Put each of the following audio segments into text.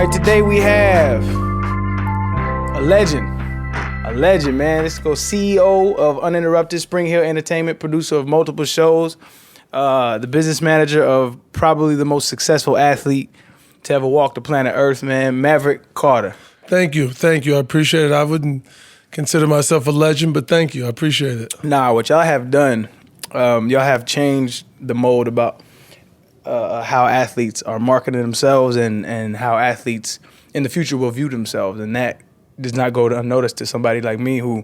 right, today we have a legend, man. Let's go. CEO of Uninterrupted Spring Hill Entertainment, producer of multiple shows, the business manager of probably the most successful athlete to ever walk the planet Earth, man, Maverick Carter. Thank you. I appreciate it. I wouldn't consider myself a legend, but thank you. I appreciate it. Nah, what y'all have done, y'all have changed the mold about how athletes are marketing themselves and how athletes in the future will view themselves. And that does not go unnoticed to somebody like me who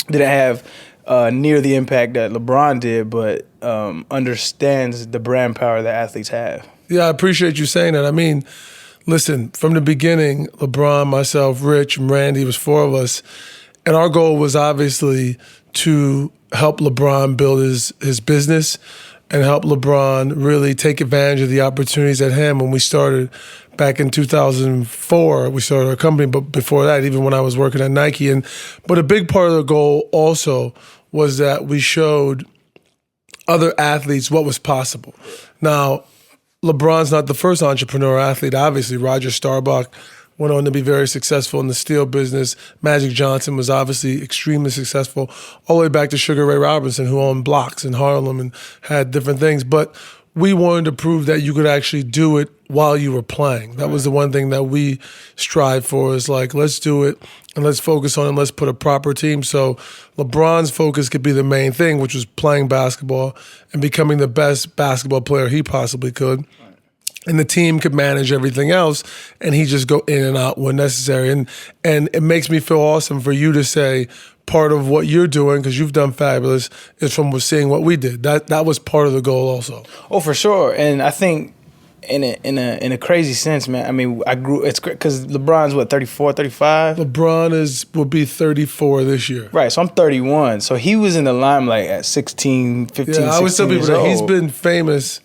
didn't have near the impact that LeBron did, but understands the brand power that athletes have. Yeah, I appreciate you saying that. I mean, listen, from the beginning, LeBron, myself, Rich, and Randy, was four of us, and our goal was obviously to help LeBron build his business and help LeBron really take advantage of the opportunities at hand. When we started back in 2004, we started our company, but before that, even when I was working at Nike. But a big part of the goal also was that we showed other athletes what was possible. Now, LeBron's not the first entrepreneur athlete. Obviously, Roger Staubach went on to be very successful in the steel business. Magic Johnson was obviously extremely successful, all the way back to Sugar Ray Robinson, who owned blocks in Harlem and had different things. But we wanted to prove that you could actually do it while you were playing. That was the one thing that we strive for, is like, let's do it and let's focus on it and let's put a proper team. So LeBron's focus could be the main thing, which was playing basketball and becoming the best basketball player he possibly could. And the team could manage everything else, and he just go in and out when necessary. And it makes me feel awesome for you to say part of what you're doing, because you've done fabulous, is from seeing what we did. That was part of the goal also. Oh, for sure. And I think in a crazy sense, man. I mean, it's great because LeBron's what, 34, 35? LeBron will be 34 this year. Right, so I'm 31. So he was in the limelight at 16, 15, I always tell 16 people years that he's old. been famous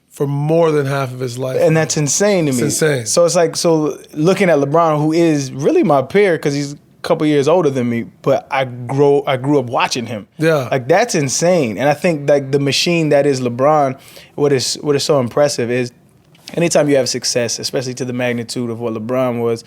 for more than half of his life. And that's insane to me. It's insane. So it's like, so looking at LeBron, who is really my peer because he's a couple years older than me, but I grew up watching him. Yeah. Like, that's insane. And I think like the machine that is LeBron, what is so impressive is anytime you have success, especially to the magnitude of what LeBron was,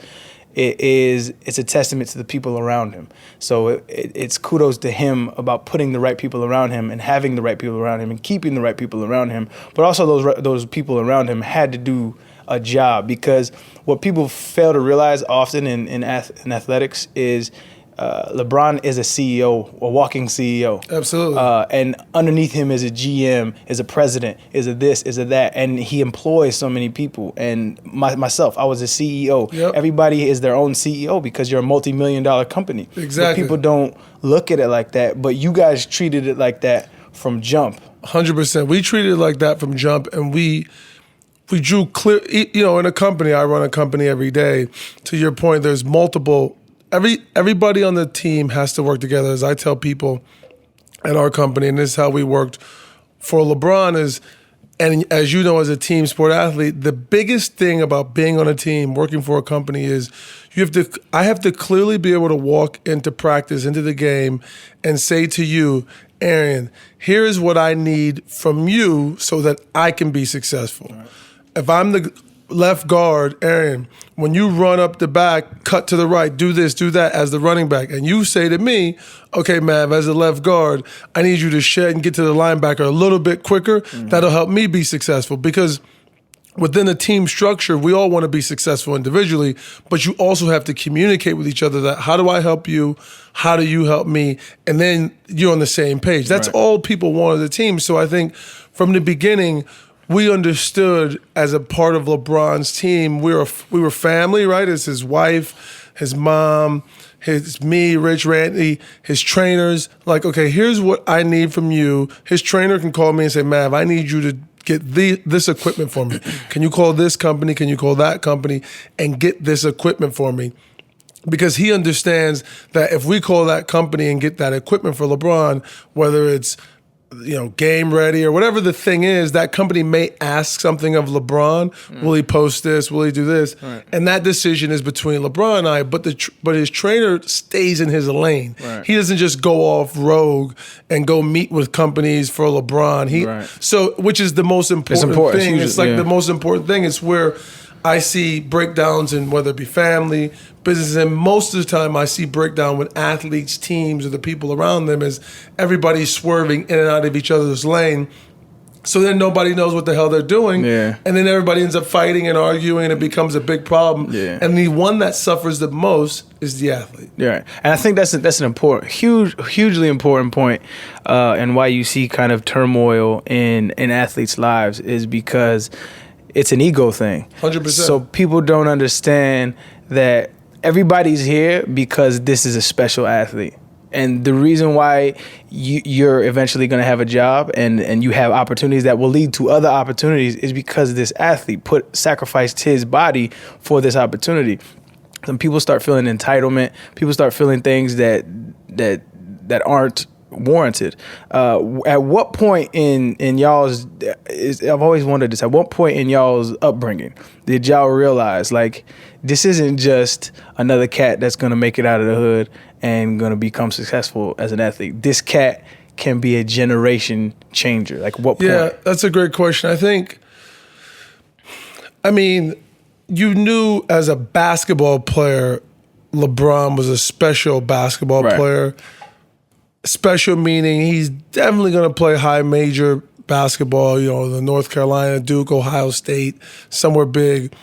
it's a testament to the people around him. So it's kudos to him about putting the right people around him and having the right people around him and keeping the right people around him. But also those people around him had to do a job, because what people fail to realize often in athletics is LeBron is a CEO, a walking CEO. Absolutely. And underneath him is a GM, is a president, is a this, is a that, and he employs so many people. And myself, I was a CEO. Yep. Everybody is their own CEO because you're a multi-million-dollar company. Exactly. But people don't look at it like that, but you guys treated it like that from jump. 100%. We treated it like that from jump, and we drew clear. You know, in a company, I run a company every day. To your point, there's multiple. Everybody on the team has to work together. As I tell people at our company, and this is how we worked for LeBron is, and as you know, as a team sport athlete, the biggest thing about being on a team, working for a company is I have to clearly be able to walk into practice, into the game, and say to you, Arian, here is what I need from you so that I can be successful. Right. If I'm the left guard, Arian, when you run up the back, cut to the right, do this, do that as the running back, and you say to me, okay, Mav, as a left guard, I need you to shed and get to the linebacker a little bit quicker. Mm-hmm. That'll help me be successful, because within a team structure, we all want to be successful individually, but you also have to communicate with each other that, how do I help you? How do you help me? And then you're on the same page. That's right. All people want as a team. So I think from the beginning, we understood as a part of LeBron's team, we were family, right? It's his wife, his mom, me, Rich, Randy, his trainers. Like, okay, here's what I need from you. His trainer can call me and say, Mav, I need you to get this equipment for me. Can you call this company? Can you call that company and get this equipment for me? Because he understands that if we call that company and get that equipment for LeBron, whether it's game ready or whatever the thing is, that company may ask something of LeBron. Will he post this? Will he do this? Right. And that decision is between LeBron and I, but his trainer stays in his lane. Right. He doesn't just go off rogue and go meet with companies for LeBron. So, which is the most important thing. It's like the most important thing. It's where I see breakdowns in whether it be family, business, and most of the time I see breakdown with athletes, teams, or the people around them as everybody's swerving in and out of each other's lane. So then nobody knows what the hell they're doing. Yeah. And then everybody ends up fighting and arguing, and it becomes a big problem. Yeah. And the one that suffers the most is the athlete. Yeah, and I think that's an important, hugely important point, and why you see kind of turmoil in athletes' lives is because it's an ego thing. 100%. So people don't understand that everybody's here because this is a special athlete. And the reason why you're eventually going to have a job and you have opportunities that will lead to other opportunities is because this athlete sacrificed his body for this opportunity. And people start feeling entitlement. People start feeling things that aren't warranted. At what point in y'all's, I've always wondered this, at what point in y'all's upbringing did y'all realize, like, this isn't just another cat that's going to make it out of the hood and going to become successful as an athlete? This cat can be a generation changer. Like, what point? Yeah, that's a great question. I mean, you knew as a basketball player, LeBron was a special basketball player. Special meaning he's definitely going to play high major basketball, the North Carolina, Duke, Ohio State, somewhere big,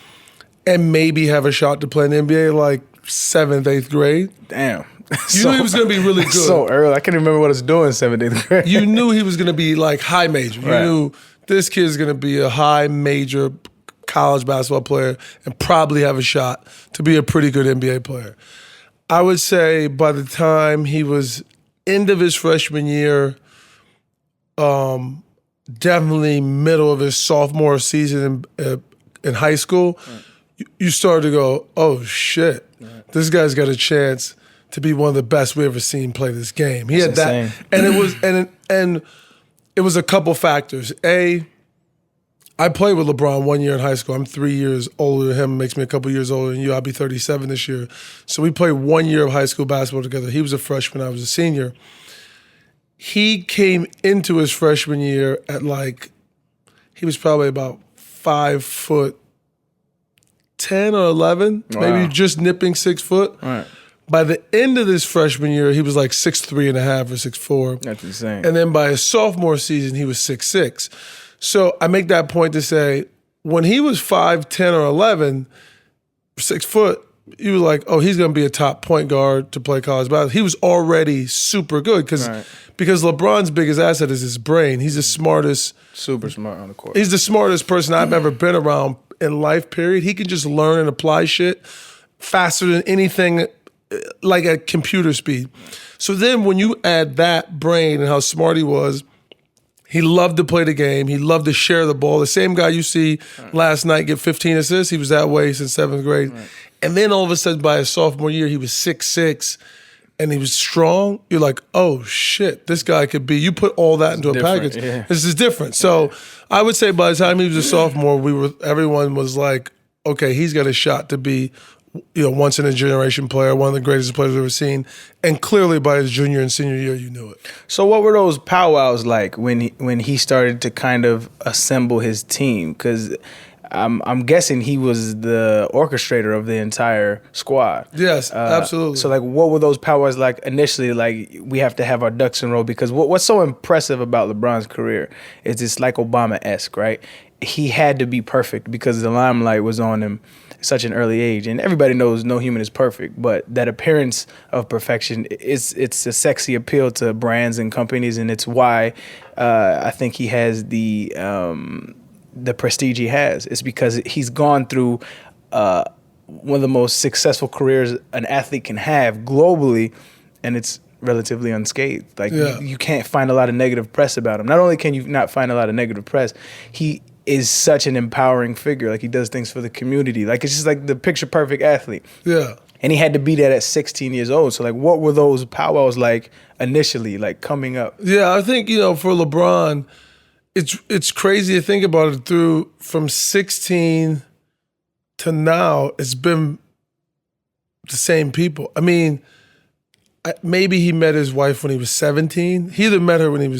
and maybe have a shot to play in the NBA like 7th, 8th grade. Damn. You knew he was going to be really good. So early. I can't remember what I was doing 7th, 8th grade. You knew he was going to be like high major. You knew this kid's going to be a high major college basketball player and probably have a shot to be a pretty good NBA player. I would say by the time he was end of his freshman year, definitely middle of his sophomore season in high school, you started to go, oh shit, this guy's got a chance to be one of the best we ever seen play this game. He had that, and it was a couple factors. I played with LeBron 1 year in high school. I'm 3 years older than him, makes me a couple years older than you. I'll be 37 this year. So we played 1 year of high school basketball together. He was a freshman, I was a senior. He came into his freshman year at he was probably about 5'10" or 11, maybe just nipping 6 foot. Right. By the end of this freshman year, he was like 6'3.5" or 6'4". That's insane. And then by his sophomore season, he was 6'6". So I make that point to say, when he was 5'10" or 11, 6 foot, you were like, oh, he's going to be a top point guard to play college basketball. He was already super good because LeBron's biggest asset is his brain. He's the smartest. Super smart on the court. He's the smartest person I've ever been around in life, period. He can just learn and apply shit faster than anything, like at computer speed. So then when you add that brain and how smart he was, he loved to play the game. He loved to share the ball. The same guy you see last night get 15 assists, he was that way since 7th grade. Right. And then all of a sudden by his sophomore year, he was 6'6", and he was strong. You're like, oh shit, this guy could be. You put all that into a package. Yeah. This is different. So I would say by the time he was a sophomore, everyone was like, okay, he's got a shot to be, once in a generation player, one of the greatest players we've ever seen. And clearly by his junior and senior year, you knew it. So what were those powwows like when he started to kind of assemble his team? Because I'm guessing he was the orchestrator of the entire squad. Yes, absolutely. So like, what were those powwows like initially? Like, we have to have our ducks in a row, because what's so impressive about LeBron's career is it's like Obama-esque, right? He had to be perfect because the limelight was on him at such an early age, and everybody knows no human is perfect, but that appearance of perfection it's a sexy appeal to brands and companies, and it's why I think he has the prestige he has. It's because he's gone through one of the most successful careers an athlete can have globally, and it's relatively unscathed. Like, you can't find a lot of negative press about him. Not only can you not find a lot of negative press, he is such an empowering figure. Like, he does things for the community. Like, it's just like the picture perfect athlete. Yeah. And he had to be that at 16 years old. So like, what were those powwows like initially, like coming up? Yeah, I think, for LeBron, it's crazy to think about it. From 16 to now, it's been the same people. I mean, maybe he met his wife when he was 17. He either met her when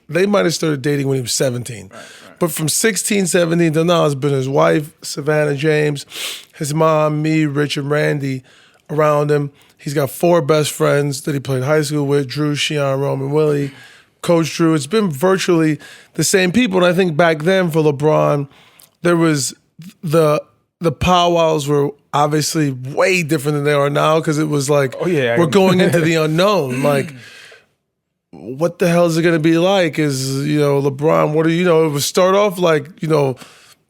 they might have started dating when he was 17. Right. But from 16, 17 to now, it's been his wife, Savannah James, his mom, me, Rich, and Randy around him. He's got 4 best friends that he played high school with, Drew, Shion, Roman, Willie, Coach Drew. It's been virtually the same people. And I think back then for LeBron, there was the powwows were obviously way different than they are now because it was like, we're going into the unknown. Like, what the hell is it going to be like? Is, LeBron, what do you know? It would start off like,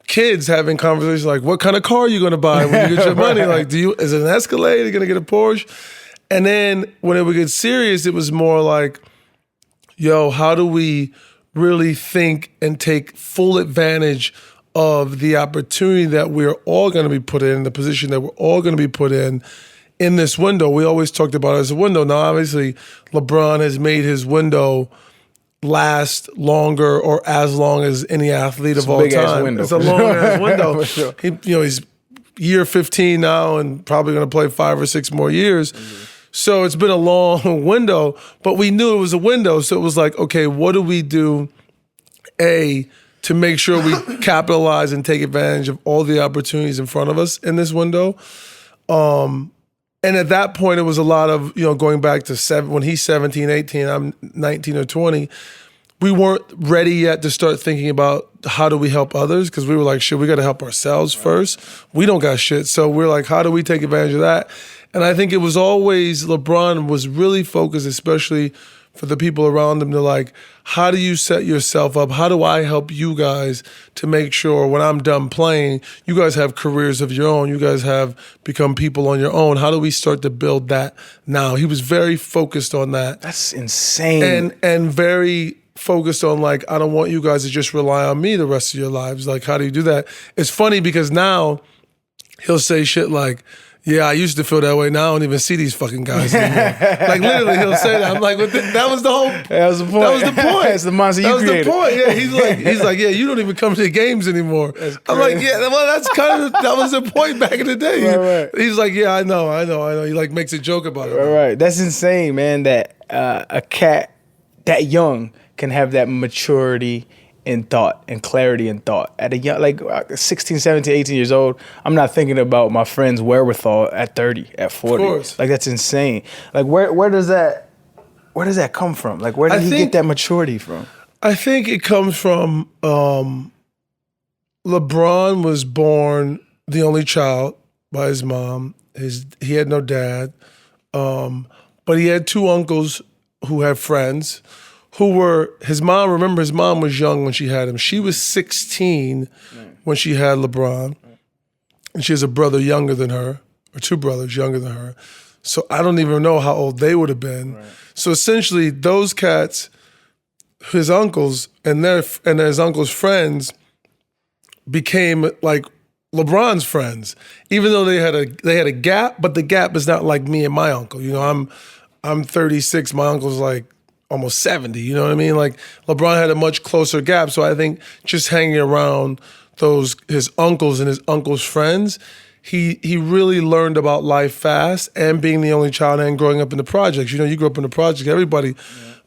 kids having conversations like, what kind of car are you going to buy when you get your money? Like, is it an Escalade? Are you going to get a Porsche? And then when it would get serious, it was more like, yo, how do we really think and take full advantage of the opportunity that we're all going to be put in, the position that we're all going to be put in this window? We always talked about it as a window. Now, obviously, LeBron has made his window last longer or as long as any athlete of all time. It's a long-ass window. Sure. He's year 15 now and probably going to play 5 or 6 more years. Mm-hmm. So it's been a long window, but we knew it was a window. So it was like, okay, what do we do, to make sure we capitalize and take advantage of all the opportunities in front of us in this window? And at that point, it was a lot of, going back to when he's 17, 18, I'm 19 or 20, we weren't ready yet to start thinking about how do we help others, because we were like, shit, we got to help ourselves first. We don't got shit. So we're like, how do we take advantage of that? And I think it was always, LeBron was really focused, especially for the people around him, to like, how do you set yourself up? How do I help you guys to make sure when I'm done playing, you guys have careers of your own, you guys have become people on your own? How do we start to build that now? He was very focused on that. That's insane. And very focused on like, I don't want you guys to just rely on me the rest of your lives. Like, how do you do that? It's funny because now he'll say shit like, yeah, I used to feel that way. Now I don't even see these fucking guys anymore. Like, literally, he'll say that. I'm like, that was the whole. That was the point. That was the point. That's the monster you created. That was the point. Yeah, he's like, yeah, you don't even come to the games anymore. I'm like, yeah, well, that's kind of that was the point back in the day. Right. He's like, yeah, I know. He like makes a joke about it. Right. That's insane, man. That a cat that young can have that maturity in thought and clarity in thought at a young, like 16, 17, 18 years old. I'm not thinking about my friend's wherewithal at 30, at 40. Of course. Like, that's insane. Like, where does that come from? Like, where did he get that maturity from? I think it comes from LeBron was born the only child by his mom. He had no dad, but he had 2 uncles who had friends who were his mom. Remember, his mom was young when she had him. She was 16 when she had LeBron. And she has a brother younger than her, or 2 brothers younger than her. So I don't even know how old they would have been. Right. So essentially, those cats, his uncles and his uncles' friends became like LeBron's friends. Even though they had a gap, but the gap is not like me and my uncle. I'm 36, my uncle's like almost 70, you know what I mean? Like, LeBron had a much closer gap. So I think just hanging around his uncles and his uncles' friends, he really learned about life fast, and being the only child and growing up in the projects. You grew up in the projects, everybody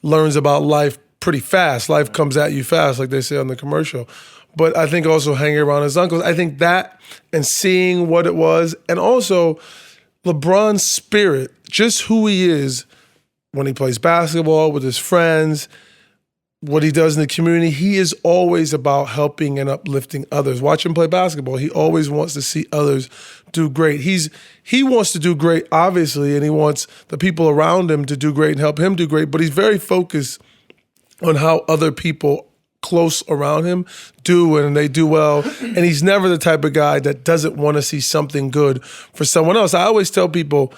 learns about life pretty fast. Life comes at you fast, like they say on the commercial. But I think also hanging around his uncles, I think that, and seeing what it was, and also LeBron's spirit, just who he is, when he plays basketball with his friends, what he does in the community, he is always about helping and uplifting others. Watch him play basketball. He always wants to see others do great. He wants to do great, obviously, and he wants the people around him to do great and help him do great, but he's very focused on how other people close around him do, and they do well. And he's never the type of guy that doesn't want to see something good for someone else. I always tell people,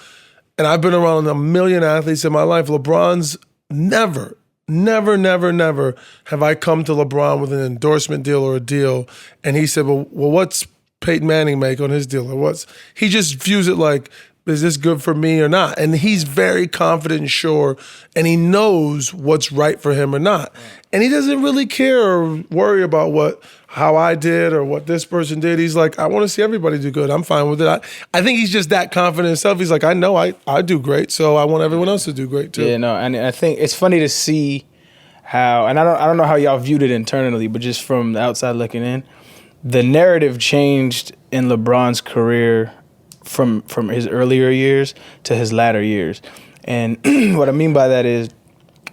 and I've been around a million athletes in my life, LeBron's never have I come to LeBron with an endorsement deal or a deal, and he said, well, what's Peyton Manning make on his deal? Or he just views it like, is this good for me or not? And he's very confident and sure, and he knows what's right for him or not. And he doesn't really care or worry about how I did or what this person did. He's like, I want to see everybody do good. I'm fine with it. I think he's just that confident in himself. He's like, I know I do great, so I want everyone else to do great too. Yeah, no, and I think it's funny to see how, and I don't know how y'all viewed it internally, but just from the outside looking in, the narrative changed in LeBron's career from his earlier years to his latter years. And what I mean by that is,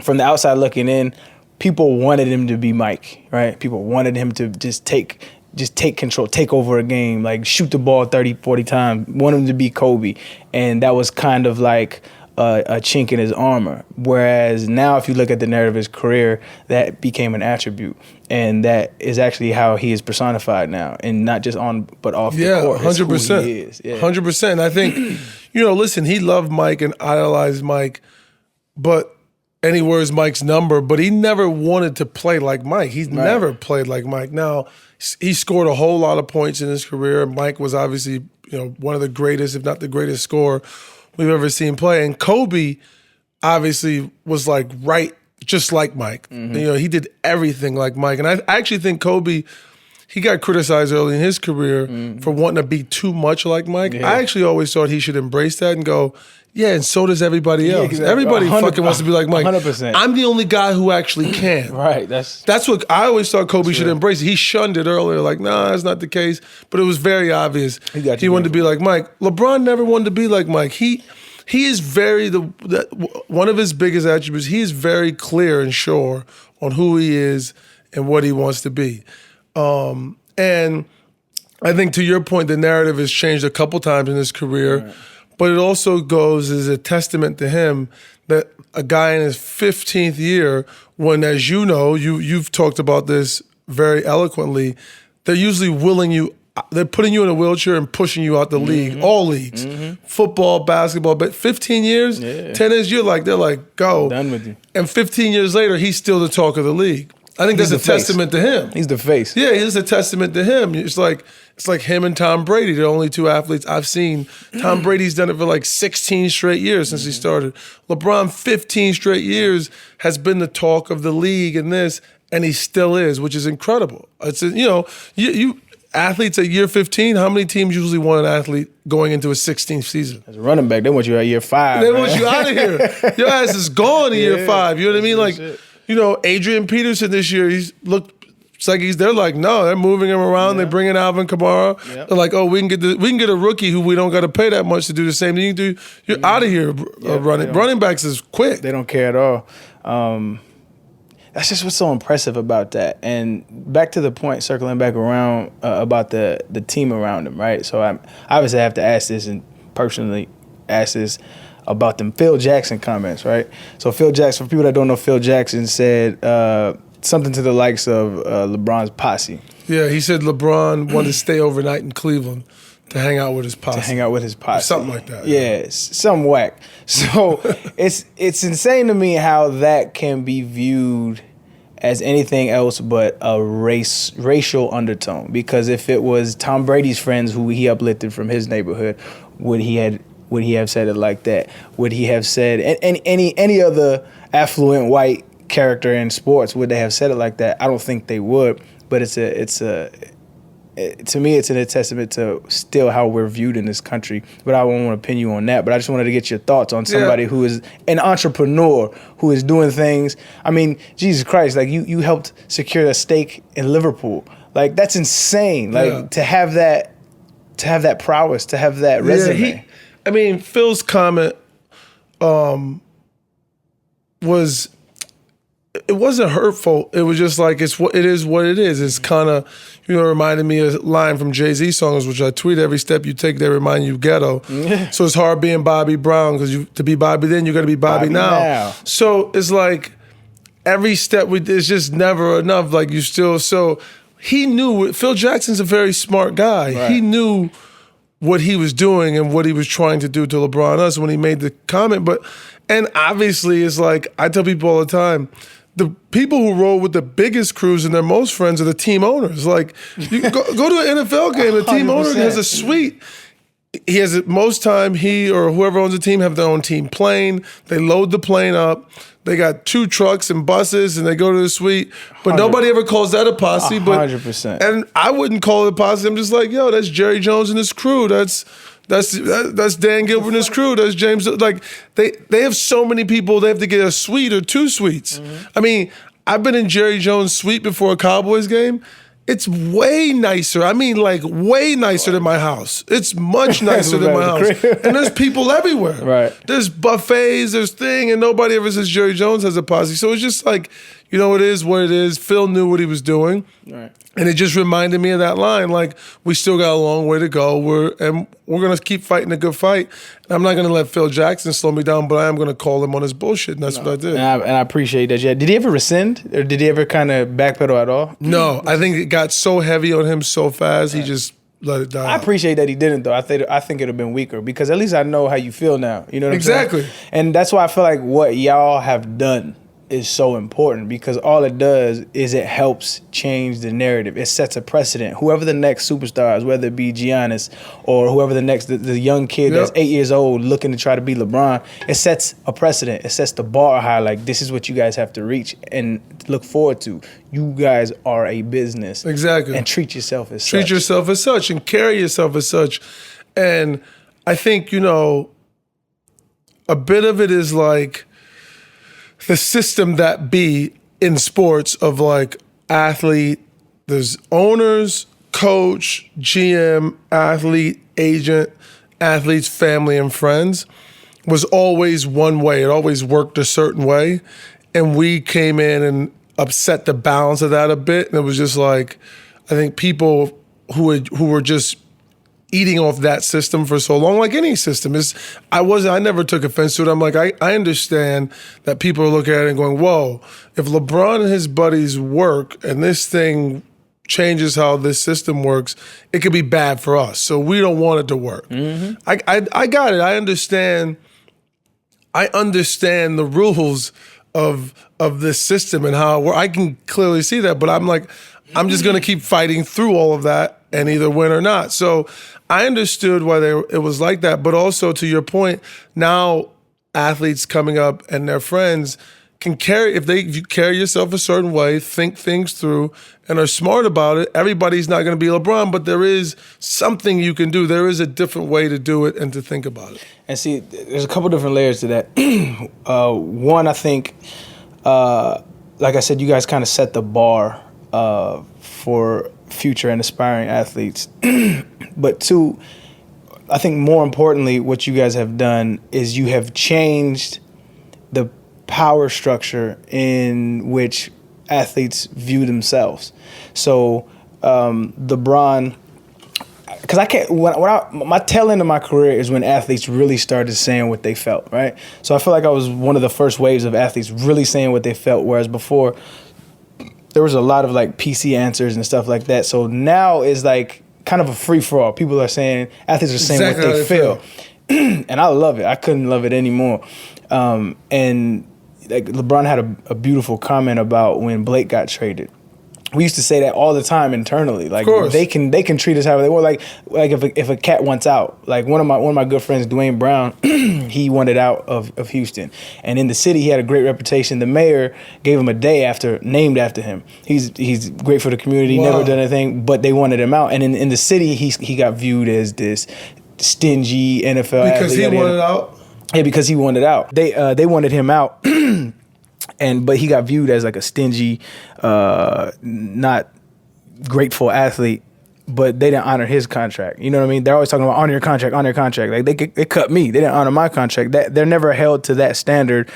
from the outside looking in, people wanted him to be Mike, right? People wanted him to just take control, take over a game, like shoot the ball 30, 40 times, want him to be Kobe. And that was kind of like a chink in his armor. Whereas now, if you look at the narrative of his career, that became an attribute. And that is actually how he is personified now. And not just on, but off the court. 100%. 100%. I think, listen, he loved Mike and idolized Mike, and he wears Mike's number, but he never wanted to play like Mike. He's never played like Mike. Now, he scored a whole lot of points in his career. Mike was obviously, one of the greatest, if not the greatest scorer we've ever seen play. And Kobe obviously was like just like Mike. Mm-hmm. He did everything like Mike. And I actually think Kobe, he got criticized early in his career for wanting to be too much like Mike. Yeah. I actually always thought he should embrace that and go, yeah, and so does everybody else. Exactly. Everybody fucking wants to be like Mike. 100%. I'm the only guy who actually can. Right. That's what I always thought Kobe should embrace. He shunned it earlier, like, nah, that's not the case. But it was very obvious he wanted to be like Mike. LeBron never wanted to be like Mike. He is one of his biggest attributes, he is very clear and sure on who he is and what he wants to be. And I think, to your point, the narrative has changed a couple times in his career. Right. But it also goes as a testament to him that a guy in his 15th year, when, as you know, you've talked about this very eloquently, they're usually they're putting you in a wheelchair and pushing you out the league, all leagues, football, basketball. But 15 years, 10 years, they're like, go. Done with you. And 15 years later, he's still the talk of the league. I think that's a testament to him. He's the face. Yeah, it's a testament to him. It's like him and Tom Brady, the only two athletes I've seen. Tom Brady's done it for like 16 straight years since he started. LeBron, 15 straight years, has been the talk of the league and this, and he still is, which is incredible. It's you athletes at year 15, how many teams usually want an athlete going into a 16th season? As a running back, they want you at year 5. They want you out of here. Your ass is gone in year 5. You know what I mean? Like, Adrian Peterson this year, they're like, no, they're moving him around. They're bringing Alvin Kamara. Yep. They're like, oh, we can get a rookie who we don't got to pay that much to do the same thing you do. You're out of here running. Running backs is quick. They don't care at all. That's just what's so impressive about that. And back to the point, circling back around about the team around him, right? So I obviously have to ask this and personally ask this about them Phil Jackson comments, right? So Phil Jackson, for people that don't know, Phil Jackson said something to the likes of LeBron's posse. Yeah, he said LeBron wanted to stay overnight in Cleveland to hang out with his posse. Or something like that. Yeah, something whack. So it's insane to me how that can be viewed as anything else but a racial undertone. Because if it was Tom Brady's friends who he uplifted from his neighborhood, would he have said it like that? Would he have said any other affluent white character in sports, would they have said it like that? I don't think they would. But to me, it's a testament to still how we're viewed in this country. But I won't want to pin you on that. But I just wanted to get your thoughts on somebody who is an entrepreneur, who is doing things. I mean, Jesus Christ, like you helped secure a stake in Liverpool. Like, that's insane. Like to have that prowess, to have that resume. Phil's comment it wasn't hurtful. It was just like, it is what it is. It's kind of, reminded me of a line from Jay-Z songs, which I tweet: every step you take, they remind you ghetto. So it's hard being Bobby Brown, because to be Bobby then, you got to be Bobby now. So it's like every step it's just never enough. Like so he knew, Phil Jackson's a very smart guy. Right. He knew what he was doing and what he was trying to do to LeBron us when he made the comment. And obviously, it's like, I tell people all the time, the people who roll with the biggest crews and their most friends are the team owners. Like, you go to an NFL game, the team 100%. Owner has a suite. He has most time, he or whoever owns the team have their own team plane. They load the plane up. They got 2 trucks and buses, and they go to the suite. But nobody ever calls that a posse. 100%. And I wouldn't call it a posse. I'm just like, yo, that's Jerry Jones and his crew. That's Dan Gilbert and his crew. That's James. Like, they have so many people. They have to get a suite or 2 suites. Mm-hmm. I've been in Jerry Jones' suite before a Cowboys game. It's way nicer. I mean, like, way nicer than my house. It's much nicer than my house. And there's people everywhere. Right. There's buffets, there's thing, and nobody ever says Jerry Jones has a posse. So it's just like, you know, it is what it is. Phil knew what he was doing. Right. And it just reminded me of that line, like, we still got a long way to go. We're going to keep fighting a good fight. And I'm not going to let Phil Jackson slow me down, but I am going to call him on his bullshit, and that's what I did. And I appreciate that. Yeah. Did he ever rescind, or did he ever kind of backpedal at all? No, I think it got so heavy on him so fast, he just let it die. I appreciate that he didn't, though. I think it would have been weaker, because at least I know how you feel now. You know what I'm saying? Exactly. And that's why I feel like what y'all have done is so important, because all it does is it helps change the narrative. It sets a precedent. Whoever the next superstar is, whether it be Giannis or whoever the next, the young kid that's 8 years old looking to try to be LeBron, it sets a precedent. It sets the bar high. Like, this is what you guys have to reach and look forward to. You guys are a business. Exactly. And treat yourself as such. Treat yourself as such and carry yourself as such. And I think, you know, a bit of it is like the system that be in sports of like athlete, there's owners, coach, GM, athlete, agent, athlete's family and friends, was always one way. It always worked a certain way. And we came in and upset the balance of that a bit. And it was just like, I think people who were just eating off that system for so long, like any system, I never took offense to it. I'm like, I understand that people are looking at it and going, whoa, if LeBron and his buddies work and this thing changes how this system works, it could be bad for us. So we don't want it to work. Mm-hmm. I got it. I understand the rules of this system and how it works. I can clearly see that, but I'm like, I'm just going to keep fighting through all of that and either win or not. So I understood why it was like that. But also, to your point, now athletes coming up and their friends can carry, if you carry yourself a certain way, think things through, and are smart about it. Everybody's not going to be LeBron, but there is something you can do. There is a different way to do it and to think about it. And see, there's a couple different layers to that. One, I think, like I said, you guys kind of set the bar for future and aspiring athletes. But two, I think more importantly, what you guys have done is you have changed the power structure in which athletes view themselves. So LeBron, because I can't, my tail end of my career is when athletes really started saying what they felt, right? So I feel like I was one of the first waves of athletes really saying what they felt, whereas before there was a lot of like PC answers and stuff like that. So now it's like kind of a free-for-all. People are saying, athletes are saying exactly what they feel. And I love it. I couldn't love it anymore. And like LeBron had a beautiful comment about when Blake got traded. We used to say that all the time internally. Like they can treat us however they want. Like if a cat wants out. Like one of my good friends, Dwayne Brown, he wanted out of Houston. And in the city he had a great reputation. The mayor gave him a day named after him. He's great for the community, never done anything, but they wanted him out. And in the city he got viewed as this stingy NFL because athlete. He wanted out? Yeah, because he wanted out. They wanted him out. But he got viewed as like a stingy, not grateful athlete. But they didn't honor his contract. You know what I mean? They're always talking about honor your contract. Like they cut me. They didn't honor my contract. They're never held to that standard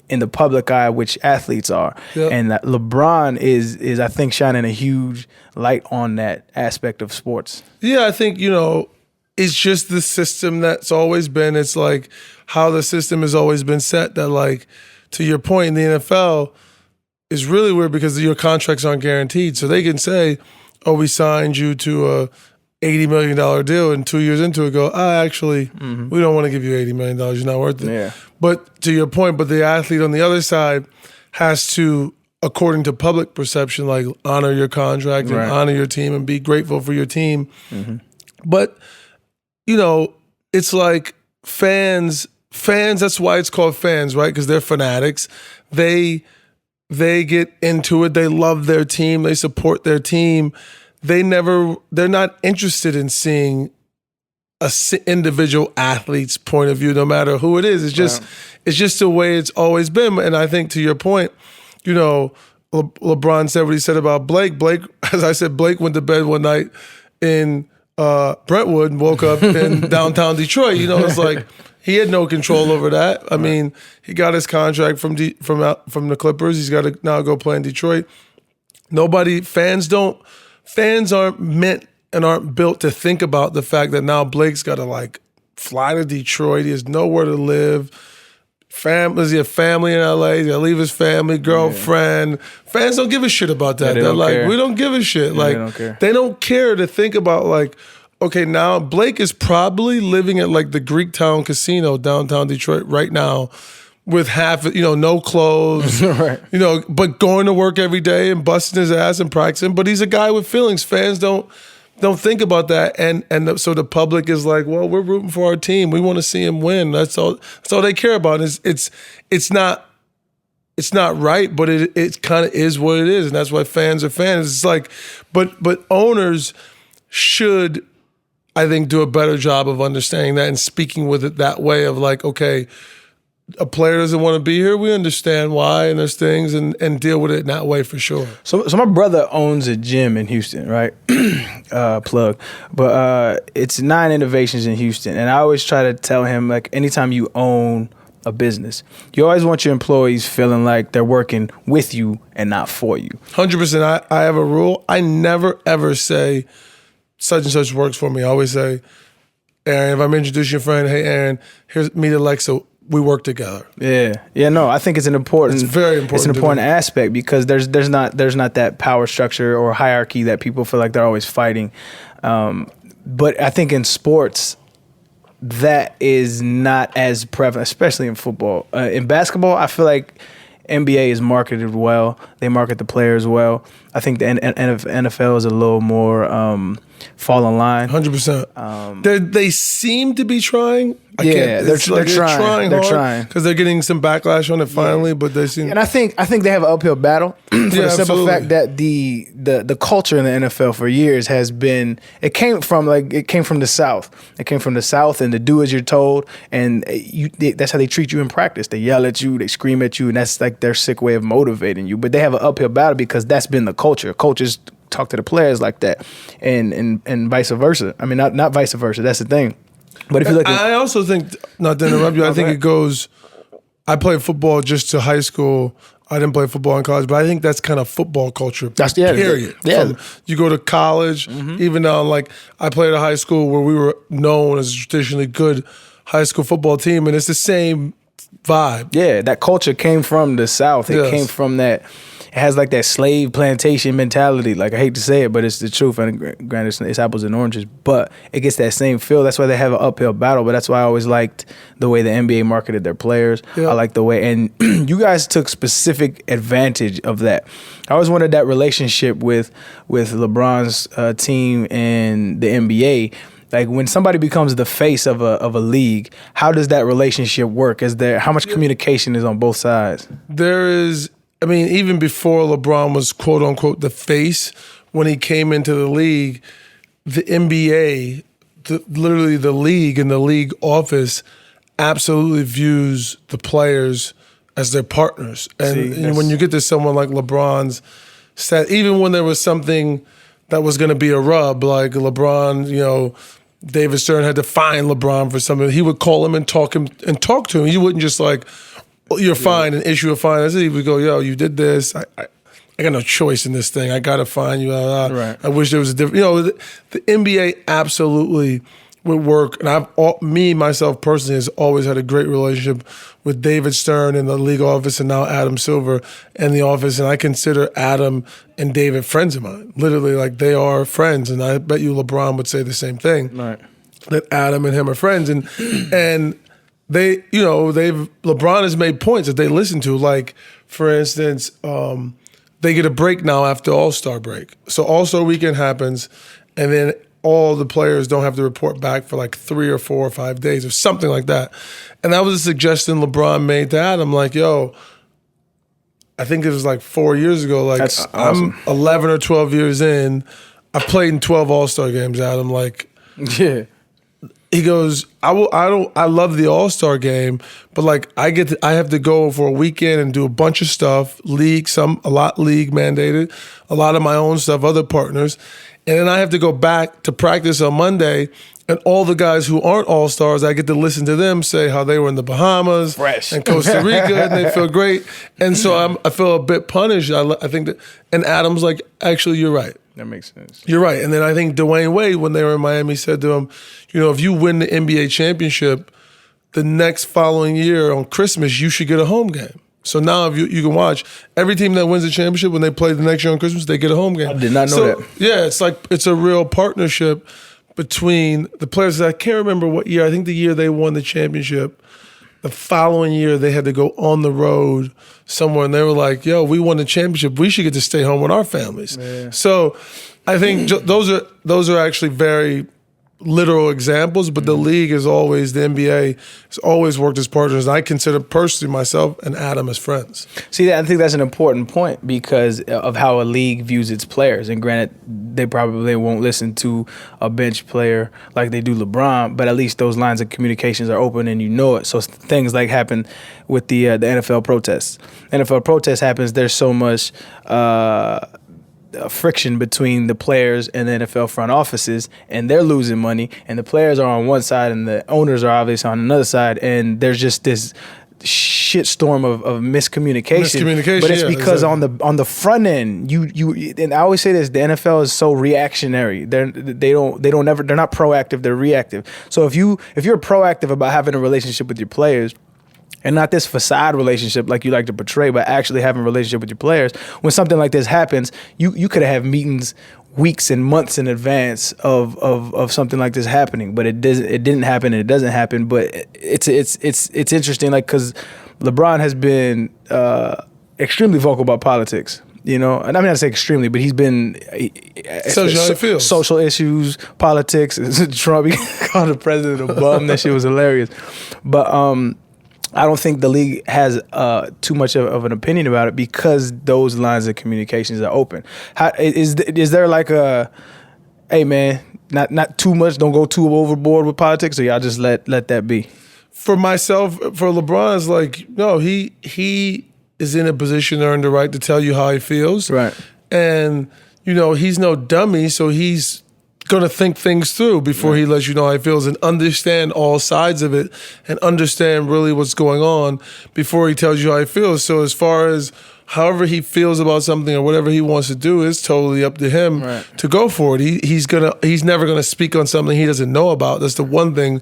in the public eye, which athletes are. Yep. And that LeBron is I think shining a huge light on that aspect of sports. Yeah, I think it's just the system that's always been. It's like how the system has always been set. That like. To your point, in the NFL, is really weird because your contracts aren't guaranteed. So they can say, oh, we signed you to a $80 million deal, and 2 years into it go, actually, we don't want to give you $80 million. You're not worth it. Yeah. But to your point, but the athlete on the other side has to, according to public perception, like honor your contract and honor your team and be grateful for your team. Mm-hmm. But, it's like fans, that's why it's called fans, right? Because they're fanatics. They get into it. They love their team. They support their team. They're not interested in seeing a individual athlete's point of view, no matter who it is. It's just the way it's always been. And I think to your point, LeBron said what he said about Blake. Blake, as I said, Blake went to bed one night in Brentwood and woke up in downtown Detroit. It's like he had no control over that. I mean, he got his contract from the Clippers. He's got to now go play in Detroit. Fans aren't meant and aren't built to think about the fact that now Blake's got to like fly to Detroit. He has nowhere to live. Does he have family in LA? He's got to leave his family, girlfriend. Yeah. Fans don't give a shit about that. They're like, care. We don't give a shit. Yeah, like they don't care to think about like, okay, now Blake is probably living at like the Greektown Casino downtown Detroit right now with no clothes, right. But going to work every day and busting his ass and practicing. But he's a guy with feelings. Fans don't think about that, and so the public is like, well, we're rooting for our team. We want to see him win. That's all they care about. It's not right, but it kind of is what it is, and that's why fans are fans. It's like, but owners should, I think, do a better job of understanding that and speaking with it that way of like, okay, a player doesn't want to be here. We understand why, and there's things, and deal with it in that way for sure. So my brother owns a gym in Houston, right? Plug. But it's 9 Innovations in Houston, and I always try to tell him, like, anytime you own a business, you always want your employees feeling like they're working with you and not for you. 100%. I have a rule. I never, ever say such and such works for me. I always say, Aaron, if I'm introducing your friend, hey, Aaron, here's meet Alexa. We work together. Yeah. No, I think it's it's very important. It's an important aspect because there's not that power structure or hierarchy that people feel like they're always fighting. But I think in sports, that is not as prevalent, especially in football. In basketball, I feel like NBA is marketed well. They market the players well. I think the NFL is a little more fall in line. 100%. They seem to be trying. They're trying because they're getting some backlash on it finally. But they seem, and I think they have an uphill battle for the simple fact that the culture in the NFL for years has been. It came from the South. It came from the South, and to do as you're told, and that's how they treat you in practice. They yell at you, they scream at you, and that's like their sick way of motivating you. But they have an uphill battle because that's been the culture. Coaches talk to the players like that, and vice versa. I mean, not vice versa. That's the thing. But if you look, I also think, not to interrupt you, I think it goes. I played football just to high school. I didn't play football in college, but I think that's kind of football culture. Period. Yeah. You go to college, even though like I played at a high school where we were known as a traditionally good high school football team, and it's the same vibe. Yeah, that culture came from the South. It came from that. It has like that slave plantation mentality. Like, I hate to say it, but it's the truth. And granted, it's apples and oranges, but it gets that same feel. That's why they have an uphill battle. But that's why I always liked the way the NBA marketed their players. Yeah. I like the way, and you guys took specific advantage of that. I always wanted that relationship with LeBron's team and the NBA. Like, when somebody becomes the face of a league, how does that relationship work? How much communication is on both sides? There is. I mean, even before LeBron was quote unquote the face, when he came into the league, the NBA, literally the league and the league office, absolutely views the players as their partners. And when you get to someone like LeBron's stat, even when there was something that was going to be a rub, like LeBron, David Stern had to fine LeBron for something, he would call him and talk to him. You wouldn't just like, you're fine and issue a fine. He would go, yo, you did this. I got no choice in this thing. I got to fine you. Right. I wish there was a different, the NBA absolutely would work. And myself personally, has always had a great relationship with David Stern in the league office and now Adam Silver in the office. And I consider Adam and David friends of mine. Literally, like, they are friends. And I bet you LeBron would say the same thing. Right. That Adam and him are friends. And LeBron has made points that they listen to. Like, for instance, they get a break now after All-Star break. So All-Star weekend happens, and then all the players don't have to report back for like 3 or 4 or 5 days or something like that. And that was a suggestion LeBron made to Adam, like, yo, I think it was like 4 years ago. Like, that's awesome. I'm 11 or 12 years in. I've played in 12 All-Star games, Adam. Like, yeah. he goes, I love the All-Star game, but like I have to go for a weekend and do a bunch of stuff, a lot league mandated, a lot of my own stuff, other partners. And then I have to go back to practice on Monday, and all the guys who aren't All-Stars, I get to listen to them say how they were in the Bahamas Fresh. and Costa Rica, and they feel great. And so I feel a bit punished. I think that, and Adam's like, actually, you're right. That makes sense. You're right. And then I think Dwayne Wade, when they were in Miami, said to him, if you win the NBA championship, the next following year on Christmas, you should get a home game. So now if you can watch, every team that wins the championship, when they play the next year on Christmas, they get a home game. I did not know that. Yeah, it's a real partnership between the players. I can't remember what year. I think the year they won the championship, the following year they had to go on the road somewhere, and they were like, yo, we won the championship. We should get to stay home with our families. Yeah. So I think those are actually very literal examples, but the league is always, the NBA has always worked as partners. And I consider personally myself and Adam as friends. See, I think that's an important point because of how a league views its players. And granted, they probably won't listen to a bench player like they do LeBron, but at least those lines of communications are open and you know it. So things like happen with the NFL protests. NFL protest happens, there's so much friction between the players and the NFL front offices, and they're losing money, and the players are on one side and the owners are obviously on another side, and there's just this shitstorm of miscommunication. But it's because exactly. on the front end, you and I always say this, the NFL is so reactionary. They're not proactive, they're reactive. So if you're proactive about having a relationship with your players, and not this facade relationship like you like to portray, but actually having a relationship with your players. When something like this happens, you could have meetings weeks and months in advance of something like this happening, but it didn't happen and it doesn't happen. But it's interesting, like, because LeBron has been extremely vocal about politics. And I'm not to say extremely, but he's been social issues, politics. Trump, he called the president a bum. That shit was hilarious. But I don't think the league has too much of an opinion about it because those lines of communications are open. Is there like a, hey man, not too much, don't go too overboard with politics, or y'all just let that be? For myself, for LeBron, it's like, no, he is in a position to earn the right to tell you how he feels. Right. And, he's no dummy, so he's going to think things through before he lets you know how he feels and understand all sides of it and understand really what's going on before he tells you how he feels. So as far as however he feels about something or whatever he wants to do is totally up to him to go for it. He's never going to speak on something he doesn't know about. That's the one thing.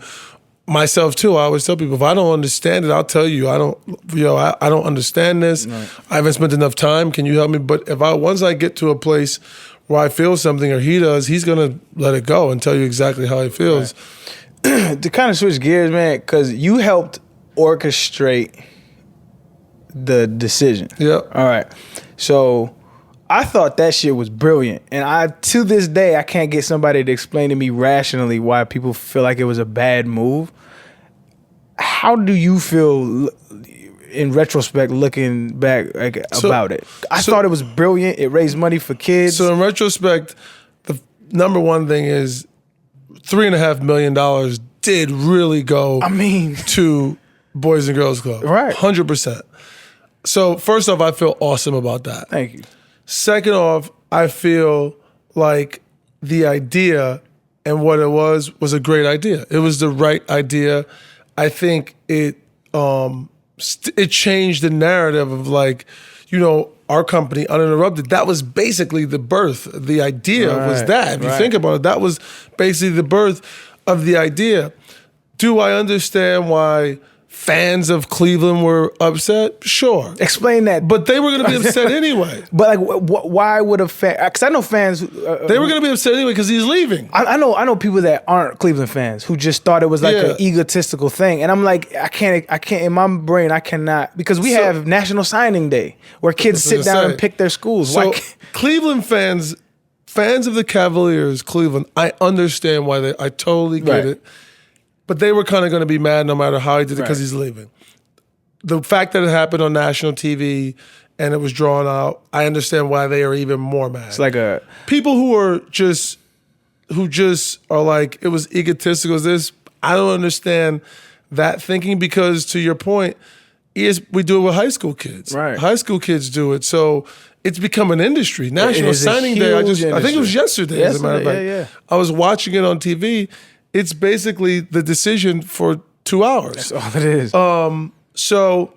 Myself too, I always tell people, if I don't understand it, I'll tell you. I don't understand this. Right. I haven't spent enough time. Can you help me? But once I get to a place where I feel something or he does, he's gonna let it go and tell you exactly how he feels. Right. To kind of switch gears, man, because you helped orchestrate the decision. Yeah. All right. So I thought that shit was brilliant. And to this day, I can't get somebody to explain to me rationally why people feel like it was a bad move. How do you feel in retrospect, looking back about it? I thought it was brilliant. It raised money for kids. So in retrospect, the number one thing is $3.5 million did really go to Boys and Girls Club. Right. 100%. So first off, I feel awesome about that. Thank you. Second off, I feel like the idea and what it was a great idea. It was the right idea. I think it changed the narrative of our company, Uninterrupted. That was basically the birth. The idea was that. If you think about it, that was basically the birth of the idea. Do I understand why fans of Cleveland were upset? Sure. Explain that. But they were going to be upset anyway. But why would a fan? Because I know fans. They were going to be upset anyway because he's leaving. I know people that aren't Cleveland fans who just thought it was like an egotistical thing, and I'm like, I can't. In my brain, I cannot, because we have National Signing Day where kids sit down and pick their schools. So Cleveland fans of the Cavaliers, Cleveland, I understand why I totally get it. But they were kind of going to be mad no matter how he did it because he's leaving. The fact that it happened on national TV and it was drawn out, I understand why they are even more mad. It's like people who just are like, it was egotistical as this. I don't understand that thinking because, to your point, we do it with high school kids. Right. High school kids do it. So it's become an industry. National is a Signing Day, I think it was yesterday, as a matter of fact. Yeah. I was watching it on TV. It's basically the decision for 2 hours. That's all it is. So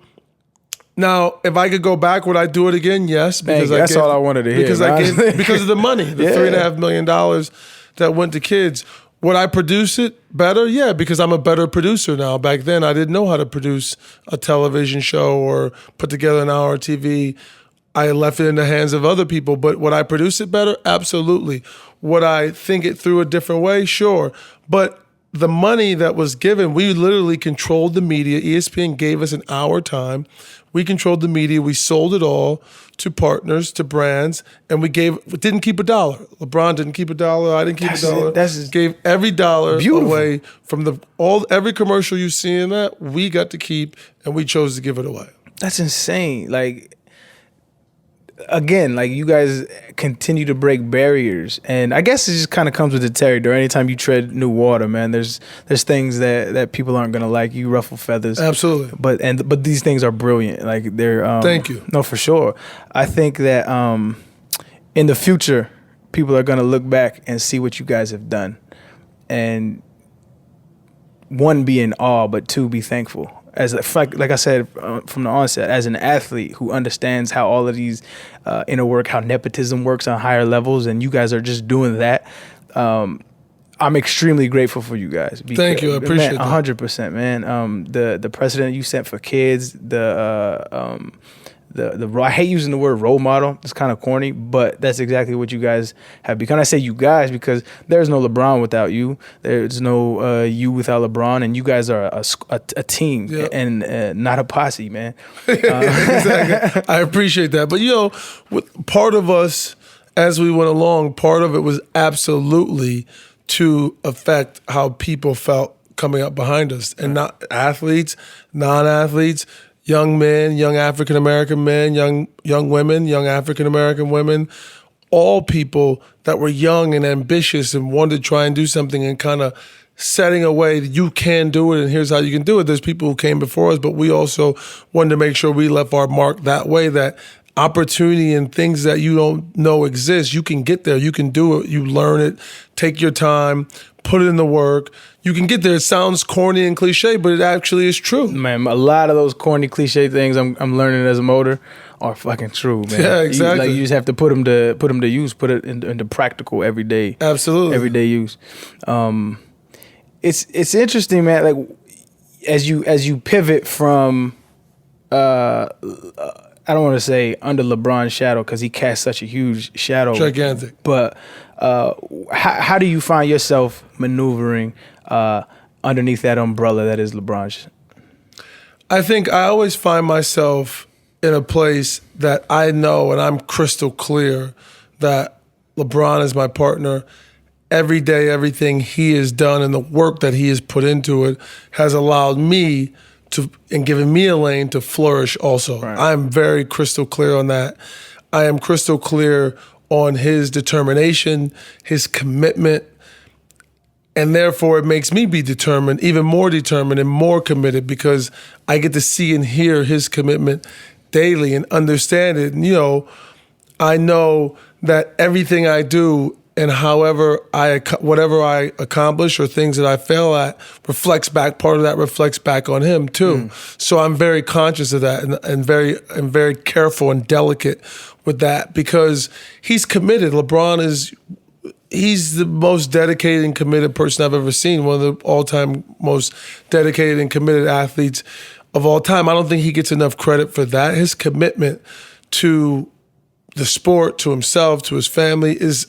now, if I could go back, would I do it again? Yes. Because that's all I wanted to hear. Because of the money, the $3.5 million that went to kids. Would I produce it better? Yeah, because I'm a better producer now. Back then, I didn't know how to produce a television show or put together an hour of TV. I left it in the hands of other people. But would I produce it better? Absolutely. Would I think it through a different way? Sure. But the money that was given, we literally controlled the media. ESPN gave us an hour time. We controlled the media. We sold it all to partners, to brands, and we didn't keep a dollar. LeBron didn't keep a dollar. I didn't keep a dollar. Gave every dollar away from every commercial you see in that. We got to keep, and we chose to give it away. That's insane. Like, again, like, you guys continue to break barriers, and I guess it just kind of comes with the territory. Anytime you tread new water, man, there's things that people aren't gonna like. You ruffle feathers, absolutely. But these things are brilliant. Like, they're thank you. No, for sure. I think that in the future, people are gonna look back and see what you guys have done, and one, be in awe, but two, be thankful. As like I said from the onset, as an athlete who understands how all of these inner work, how nepotism works on higher levels, and you guys are just doing that, I'm extremely grateful for you guys. Because, thank you, I appreciate that. 100%, man. The precedent you set for kids, I hate using the word role model. It's kind of corny, but that's exactly what you guys have become. I say you guys because there's no LeBron without you. There's no you without LeBron, and you guys are a team and not a posse, man. Exactly. I appreciate that. But, part of us, as we went along, part of it was absolutely to affect how people felt coming up behind us, and not athletes, non-athletes, young men, young African-American men, young women, young African-American women, all people that were young and ambitious and wanted to try and do something, and kind of setting a way that you can do it and here's how you can do it. There's people who came before us, but we also wanted to make sure we left our mark that way, that opportunity and things that you don't know exist, you can get there, you can do it, you learn it, take your time, put it in the work. You can get there. It sounds corny and cliche, but it actually is true. Man, a lot of those corny cliche things I'm learning as a motor are fucking true, man. Yeah, exactly. You just have to put them to use, put it into practical everyday use. It's interesting, man. Like, as you pivot from I don't want to say under LeBron's shadow because he cast such a huge shadow. Gigantic. But how do you find yourself maneuvering underneath that umbrella that is LeBron's? I think I always find myself in a place that I know, and I'm crystal clear that LeBron is my partner. Every day, everything he has done and the work that he has put into it has allowed me and given me a lane to flourish also. Right. I'm very crystal clear on that. I am crystal clear on his determination, his commitment, and therefore it makes me be determined, even more determined and more committed, because I get to see and hear his commitment daily and understand it. And, I know that everything I do and whatever I accomplish or things that I fail at part of that reflects back on him too. So I'm very conscious of that and very careful and delicate with that, because he's committed. LeBron he's the most dedicated and committed person I've ever seen, one of the all-time most dedicated and committed athletes of all time. I don't think he gets enough credit for that. His commitment to the sport, to himself, to his family is,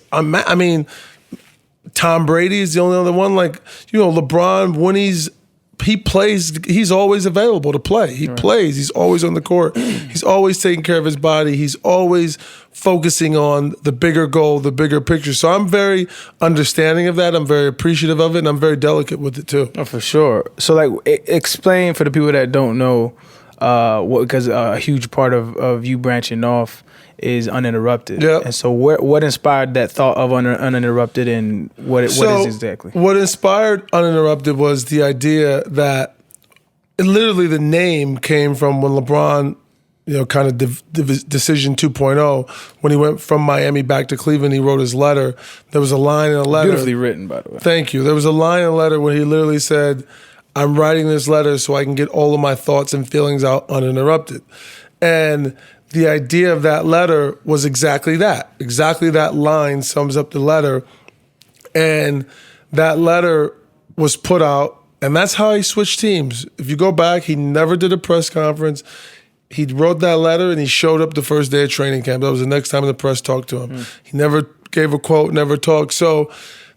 Tom Brady is the only other one. Like, LeBron, when he plays, he's always available to play. He plays. He's always on the court. He's always taking care of his body. He's always focusing on the bigger goal, the bigger picture. So I'm very understanding of that. I'm very appreciative of it, and I'm very delicate with it too. Oh, for sure. So, like, explain for the people that don't know because a huge part of you branching off is Uninterrupted. Yep. And so what inspired that thought of Uninterrupted, and what is exactly? What inspired Uninterrupted was the idea that literally the name came from when LeBron, kind of decision 2.0, when he went from Miami back to Cleveland, he wrote his letter. There was a line in a letter. Beautifully written, by the way. Thank you. There was a line in a letter where he literally said, I'm writing this letter so I can get all of my thoughts and feelings out uninterrupted. And the idea of that letter was exactly that. Exactly that line sums up the letter. And that letter was put out, and that's how he switched teams. If you go back, he never did a press conference. He wrote that letter and he showed up the first day of training camp. That was the next time the press talked to him. He never gave a quote, never talked. So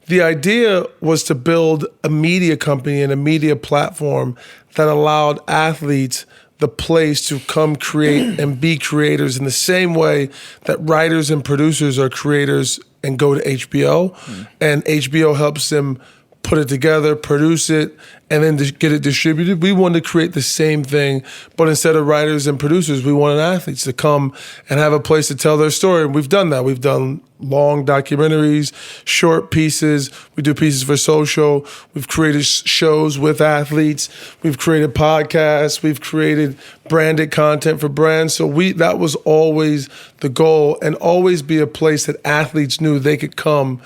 the idea was to build a media company and a media platform that allowed athletes the place to come create and be creators in the same way that writers and producers are creators and go to HBO. And HBO helps them put it together, produce it, and then get it distributed. We wanted to create the same thing, but instead of writers and producers, we wanted athletes to come and have a place to tell their story. And we've done that. We've done long documentaries, short pieces. We do pieces for social. We've created shows with athletes. We've created podcasts. We've created branded content for brands. So that was always the goal, and always be a place that athletes knew they could come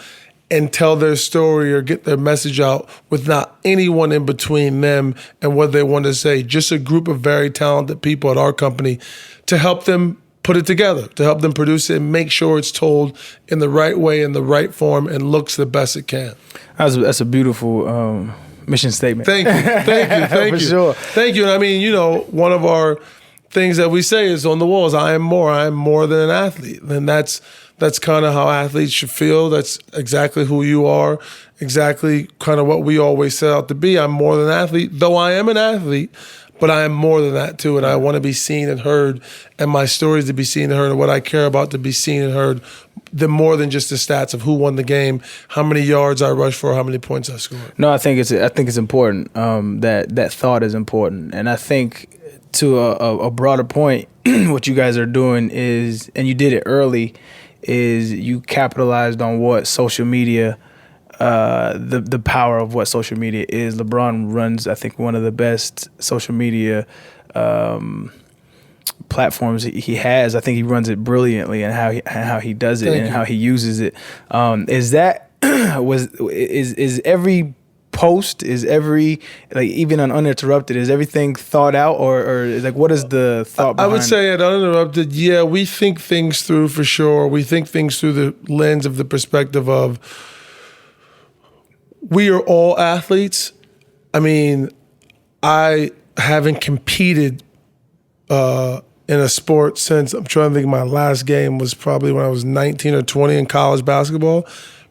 and tell their story or get their message out with not anyone in between them and what they want to say. Just a group of very talented people at our company to help them put it together, to help them produce it and make sure it's told in the right way, in the right form, and looks the best it can. That's a beautiful mission statement. Thank you. For sure. Thank you. And I mean, one of our things that we say is on the walls, I am more than an athlete. And that's kind of how athletes should feel. That's exactly who you are, exactly kind of what we always set out to be. I'm more than an athlete, though I am an athlete, but I am more than that too. And I want to be seen and heard, and my stories to be seen and heard, and what I care about to be seen and heard, more than just the stats of who won the game, how many yards I rushed for, how many points I scored. No, I think it's important. That thought is important, and I think to a broader point, what you guys are doing is, and you did it early, is you capitalized on what social media, the power of what social media is. LeBron runs, I think, one of the best social media platforms he has. I think he runs it brilliantly, and how he does it and how he uses it. Is every post, is every, like, even on Uninterrupted, is everything thought out, or is, like, what is the thought behind I would say at Uninterrupted, yeah, we think things through for sure. We think things through the lens of the perspective of, we are all athletes. I mean, I haven't competed in a sport since, I'm trying to think, my last game was probably when I was 19 or 20 in college basketball.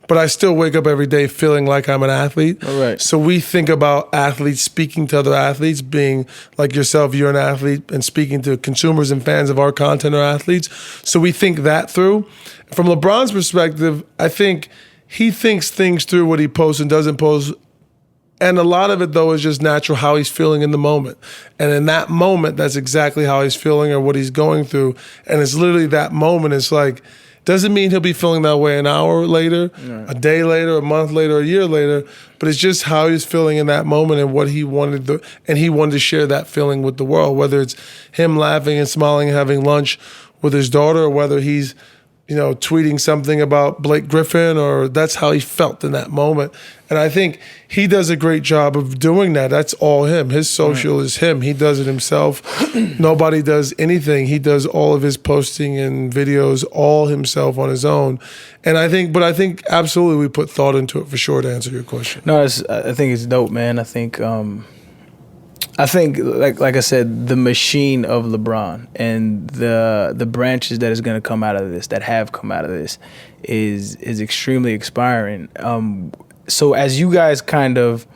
But I still wake up every day feeling like I'm an athlete. All right. So we think about athletes speaking to other athletes, being like yourself, you're an athlete, and speaking to consumers and fans of our content are athletes. So we think that through. From LeBron's perspective, I think he thinks things through, what he posts and doesn't post. And a lot of it, though, is just natural, how he's feeling in the moment. And in that moment, that's exactly how he's feeling or what he's going through. And it's literally that moment. It's like, doesn't mean he'll be feeling that way an hour later, a day later, a month later, a year later, but it's just how he's feeling in that moment and what he wanted to, and he wanted to share that feeling with the world, whether it's him laughing and smiling and having lunch with his daughter, or whether he's, tweeting something about Blake Griffin, or that's how he felt in that moment. And I think he does a great job of doing that. That's all him. His social is him. He does it himself. Nobody does anything. He does all of his posting and videos all himself on his own. And I think absolutely we put thought into it for sure, to answer your question. No, I think it's dope, man. I think like I said, the machine of LeBron and the branches that is going to come out of this, that have come out of this, is extremely inspiring. So as you guys kind of,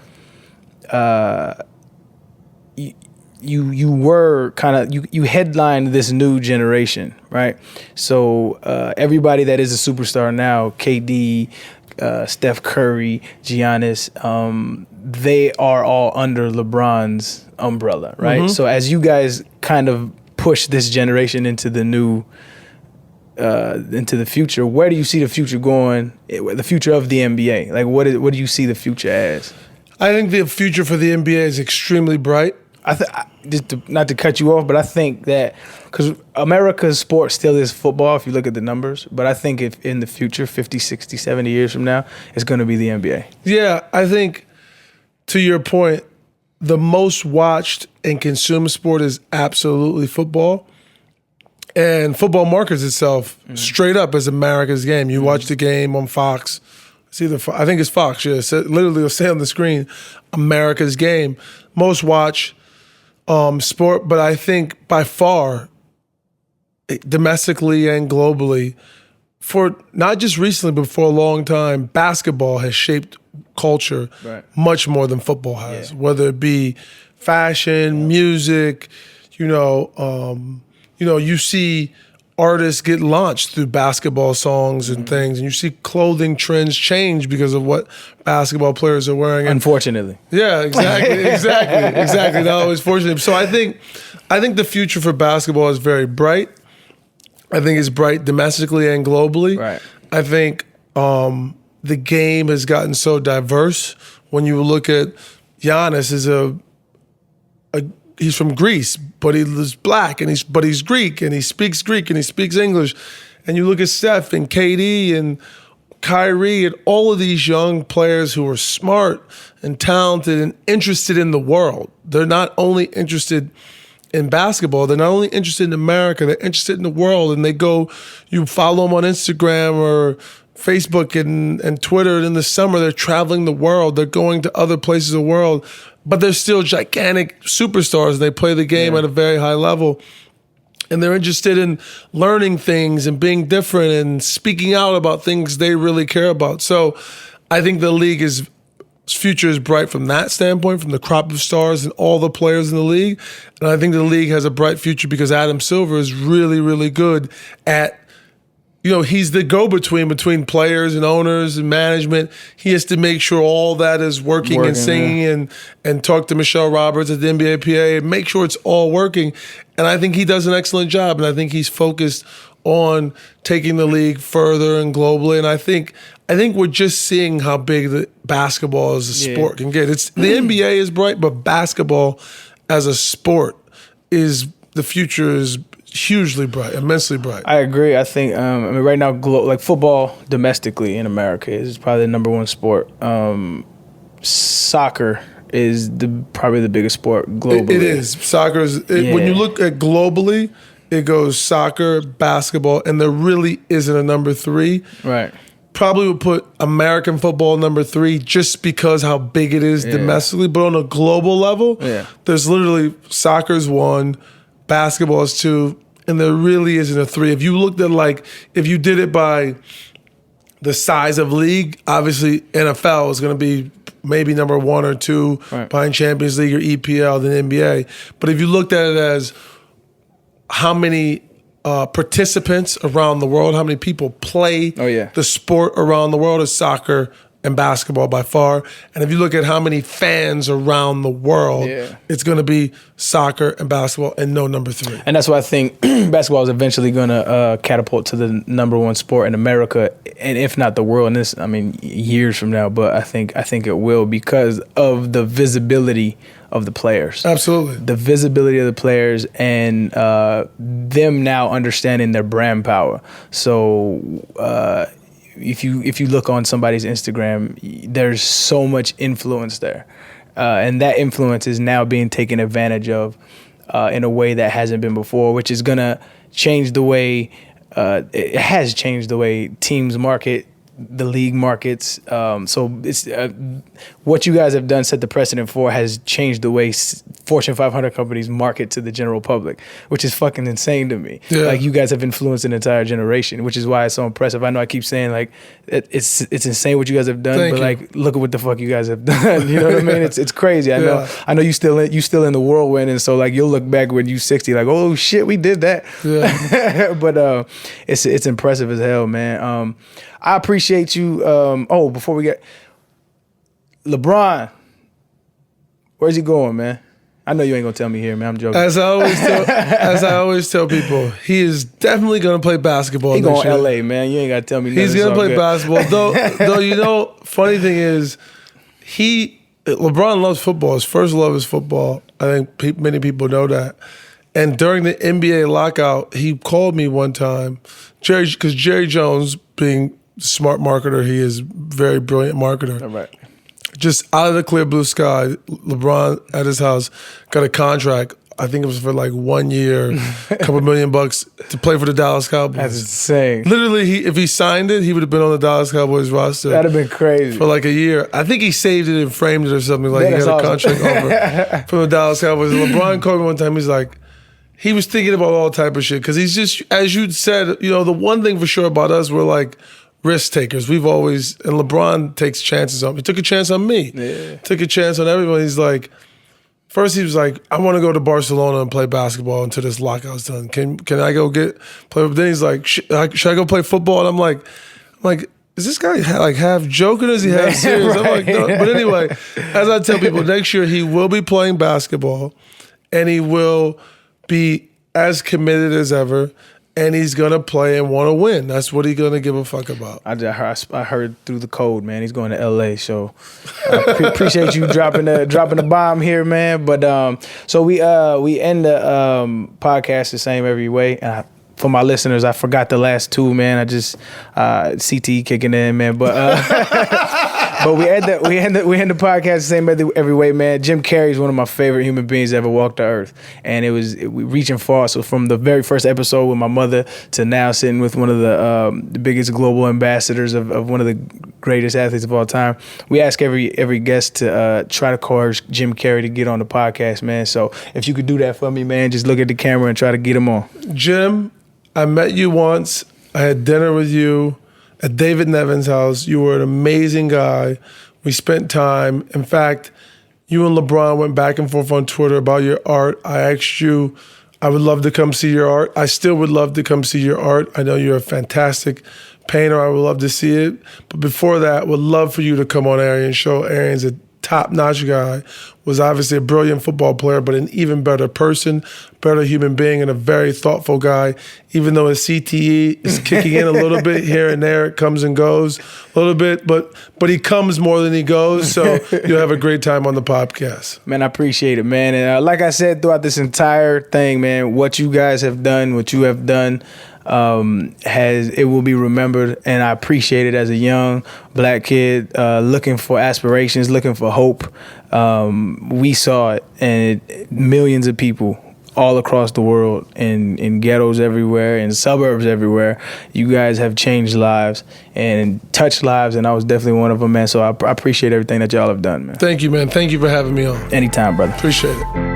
you headlined this new generation, right? So everybody that is a superstar now, KD, Steph Curry, Giannis, they are all under LeBron's umbrella, right? So as you guys kind of push this generation into the new, into the future, where do you see the future going? The future of the NBA, like what do you see the future as? I think the future for the NBA is extremely bright. Not to cut you off, but I think that because America's sport still is football if you look at the numbers, but I think if in the future, 50, 60, 70 years from now, it's going to be the NBA. Yeah, I think to your point, the most watched and consumed sport is absolutely football. And football markets itself straight up as America's game. You watch the game on Fox. It's either, I think it's Fox, yeah. So literally, it'll say on the screen, America's game. Most watched sport, but I think by far, domestically and globally, for not just recently, but for a long time, basketball has shaped culture much more than football has. Whether it be fashion, music, you see artists get launched through basketball songs and things, and you see clothing trends change because of what basketball players are wearing. Unfortunately. Yeah, exactly. Not always fortunate. So I think the future for basketball is very bright. I think it's bright domestically and globally. Right. I think the game has gotten so diverse. When you look at Giannis, he's from Greece, but he's black, but he's Greek, and he speaks Greek, and he speaks English. And you look at Steph and KD and Kyrie and all of these young players who are smart and talented and interested in the world. They're not only interested in basketball, they're not only interested in America, they're interested in the world. And you follow them on Instagram or Facebook and Twitter, and in the summer they're traveling the world. They're going to other places of the world, but they're still gigantic superstars. They play the game at a very high level, and they're interested in learning things and being different and speaking out about things they really care about. So I think the league's future is bright from that standpoint, from the crop of stars and all the players in the league. And I think the league has a bright future because Adam Silver is really, really good at, he's the between players and owners and management. He has to make sure all that is working and singing and talk to Michelle Roberts at the NBA PA and make sure it's all working. And I think he does an excellent job. And I think he's focused on taking the league further and globally. And I think we're just seeing how big the basketball as a sport can get. The NBA is bright, but basketball as a sport the future is hugely bright, immensely bright. I agree. I think right now, like football domestically in America is probably the number one sport. Soccer is probably the biggest sport globally. It is. Soccer is. When you look at globally, it goes soccer, basketball, and there really isn't a number three. Right. Probably would put American football number 3 just because how big it is domestically. But on a global level, there's literally soccer's 1, basketball is 2, and there really isn't a 3. If you looked at if you did it by the size of league, obviously NFL is going to be maybe number 1 or 2 behind Champions League or EPL than NBA. But if you looked at it as how many participants around the world, how many people play the sport around the world, is soccer and basketball by far. And if you look at how many fans around the world, it's going to be soccer and basketball and no number 3. And that's why I think basketball is eventually going to catapult to the number 1 sport in America, and if not the world. And years from now, but I think it will because of the visibility of the players. Absolutely. The visibility of the players and them now understanding their brand power. So if you look on somebody's Instagram, there's so much influence there. And that influence is now being taken advantage of in a way that hasn't been before, which is going to change the way, it has changed the way teams market, the league markets. So it's what you guys have done set the precedent for has changed the way Fortune 500 companies market to the general public, which is fucking insane to me. Yeah. Like, you guys have influenced an entire generation, which is why it's so impressive. I know I keep saying, like, it's insane what you guys have done, Thank but you. like, look at what the fuck you guys have done. You know what I mean? It's crazy. I know you still in the whirlwind, and so like, you'll look back when you're 60, like, oh shit, we did that. Yeah. But it's impressive as hell, man. I appreciate you. Before we get LeBron, where's he going, man? I know you ain't gonna tell me here, man. I'm joking. As I always tell people, he is definitely gonna play basketball. He next going year. LA, man. You ain't gotta tell me nothing. He's It's gonna all play good. basketball. Though funny thing is, LeBron loves football. His first love is football. I think many people know that. And during the NBA lockout, he called me one time, because Jerry Jones, being a smart marketer, he is a very brilliant marketer. All right. Just out of the clear blue sky, LeBron at his house got a contract. I think it was for like 1 year, a couple $1 million to play for the Dallas Cowboys. That's insane. Literally, if he signed it, he would have been on the Dallas Cowboys roster. That'd have been crazy. For like a year. I think he saved it and framed it or something. Like, Yeah, he had that's a awesome. contract offer from the Dallas Cowboys. And LeBron called me one time. He's like, he was thinking about all type of shit. Because he's just, as you said, the one thing for sure about us, we're like risk takers. We've always, and LeBron takes chances on me. He took a chance on me. Yeah. Took a chance on everyone. He's like, first he was like, I want to go to Barcelona and play basketball until this lockout's done. Can I go play? But then he's like, should I go play football? And I'm like, is this guy like half joking or is he half serious? I'm like, no. But anyway, as I tell people, next year he will be playing basketball and he will be as committed as ever. And he's gonna play and want to win. That's what he's gonna give a fuck about. I heard through the code, man. He's going to LA, so I appreciate you dropping the bomb here, man. But so we end the podcast the same every way. For my listeners, I forgot the last two, man. I just CTE kicking in, man. But we end the podcast the same every way, man. Jim Carrey is one of my favorite human beings that ever walked the earth, and we reaching far. So from the very first episode with my mother to now sitting with one of the biggest global ambassadors of one of the greatest athletes of all time, we ask every guest to try to coerce Jim Carrey to get on the podcast, man. So if you could do that for me, man, just look at the camera and try to get him on. Jim, I met you once. I had dinner with you at David Nevin's house. You were an amazing guy. We spent time. In fact, you and LeBron went back and forth on Twitter about your art. I asked you, I would love to come see your art. I still would love to come see your art. I know you're a fantastic painter. I would love to see it. But before that, would love for you to come on Arian's show. Arian's a top-notch guy, was obviously a brilliant football player, but an even better person, better human being, and a very thoughtful guy. Even though his CTE is kicking in a little bit here and there, it comes and goes a little bit, but he comes more than he goes, so you'll have a great time on the podcast. Man, I appreciate it, man. And like I said throughout this entire thing, man, what you guys have done, what you have done, it will be remembered, and I appreciate it as a young black kid looking for aspirations, looking for hope. We saw it, and millions of people all across the world, in ghettos everywhere, in suburbs everywhere. You guys have changed lives and touched lives, and I was definitely one of them, man. So I appreciate everything that y'all have done, man. Thank you, man. Thank you for having me on. Anytime, brother. Appreciate it.